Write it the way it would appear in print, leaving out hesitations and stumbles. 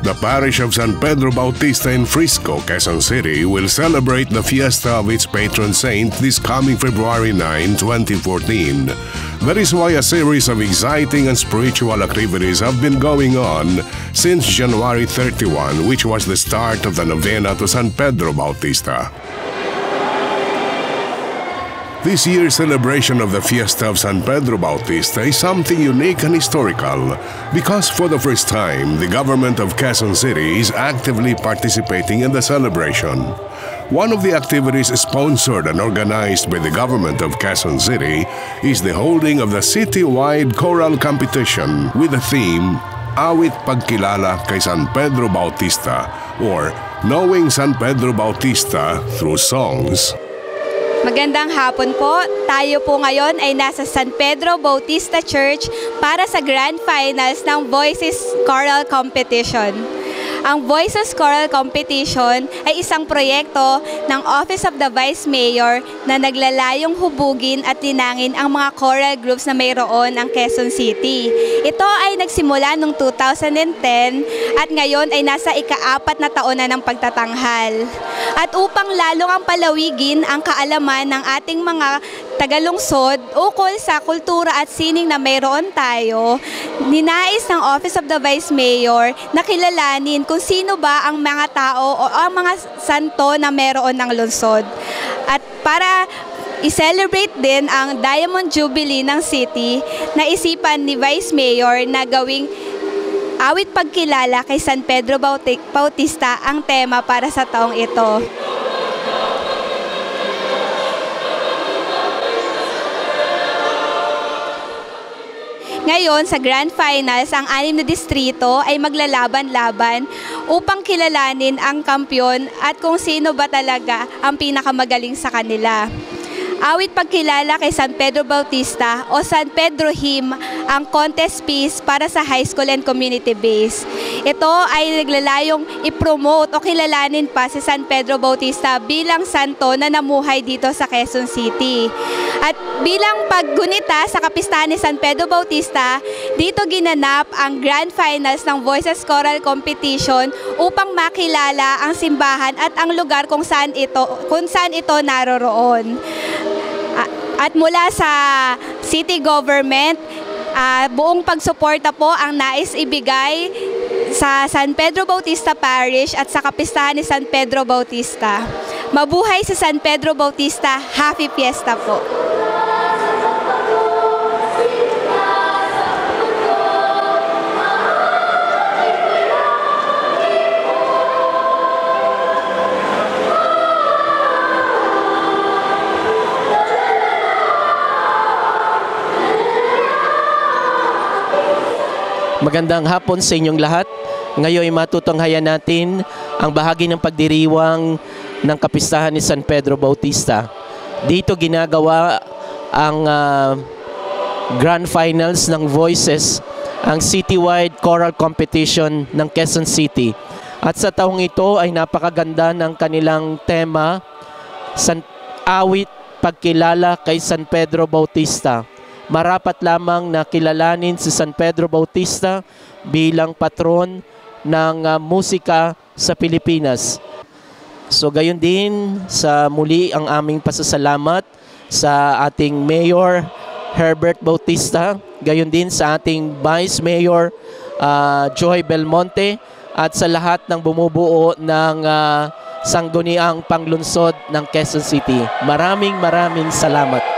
The parish of San Pedro Bautista in Frisco, Quezon City will celebrate the fiesta of its patron saint this coming February 9, 2014. That is why a series of exciting and spiritual activities have been going on since January 31, which was the start of the novena to San Pedro Bautista. This year's celebration of the Fiesta of San Pedro Bautista is something unique and historical because for the first time, the government of Quezon City is actively participating in the celebration. One of the activities sponsored and organized by the government of Quezon City is the holding of the citywide choral competition with the theme Awit Pagkilala kay San Pedro Bautista or Knowing San Pedro Bautista Through Songs. Magandang hapon po. Tayo po ngayon ay nasa San Pedro Bautista Church para sa Grand Finals ng Voices Choral Competition. Ang Voices Choral Competition ay isang proyekto ng Office of the Vice Mayor na naglalayong hubugin at linangin ang mga choral groups na mayroon ang Quezon City. Ito ay nagsimula noong 2010 at ngayon ay nasa ika-4 na taon na ng pagtatanghal. At upang lalong ang palawigin ang kaalaman ng ating mga tagalungsod ukol sa kultura at sining na mayroon tayo, ninais ng Office of the Vice Mayor na kilalanin kung sino ba ang mga tao o ang mga santo na mayroon ng lungsod. At para i-celebrate din ang Diamond Jubilee ng city, naisipan ni Vice Mayor na gawing Awit Pagkilala kay San Pedro Bautista ang tema para sa taong ito. Ngayon, sa Grand Finals, ang 6 na distrito ay maglalaban-laban upang kilalanin ang kampyon at kung sino ba talaga ang pinakamagaling sa kanila. Awit Pagkilala kay San Pedro Bautista o San Pedro Hymn ang contest piece para sa high school and community base. Ito ay naglalayong i-promote o kilalanin pa si San Pedro Bautista bilang santo na namuhay dito sa Quezon City. At bilang paggunita sa kapistahan ni San Pedro Bautista, dito ginanap ang Grand Finals ng Voices Choral Competition upang makilala ang simbahan at ang lugar kung saan ito naroroon. At mula sa city government, buong pagsuporta po ang nais ibigay sa San Pedro Bautista Parish at sa kapistahan ni San Pedro Bautista. Mabuhay si San Pedro Bautista! Happy Fiesta po! Magandang hapon sa inyong lahat. Ngayon ay matutunghayan natin ang bahagi ng pagdiriwang ng kapistahan ni San Pedro Bautista. Dito ginagawa ang Grand Finals ng Voices, ang citywide choral competition ng Quezon City. At sa taong ito ay napakaganda ng kanilang tema, Awit Pagkilala kay San Pedro Bautista. Marapat lamang na kilalanin si San Pedro Bautista bilang patron ng musika sa Pilipinas. So gayon din sa muli ang aming pasasalamat sa ating Mayor Herbert Bautista, gayon din sa ating Vice Mayor Joy Belmonte at sa lahat ng bumubuo ng sangguniang panglunsod ng Quezon City. Maraming salamat.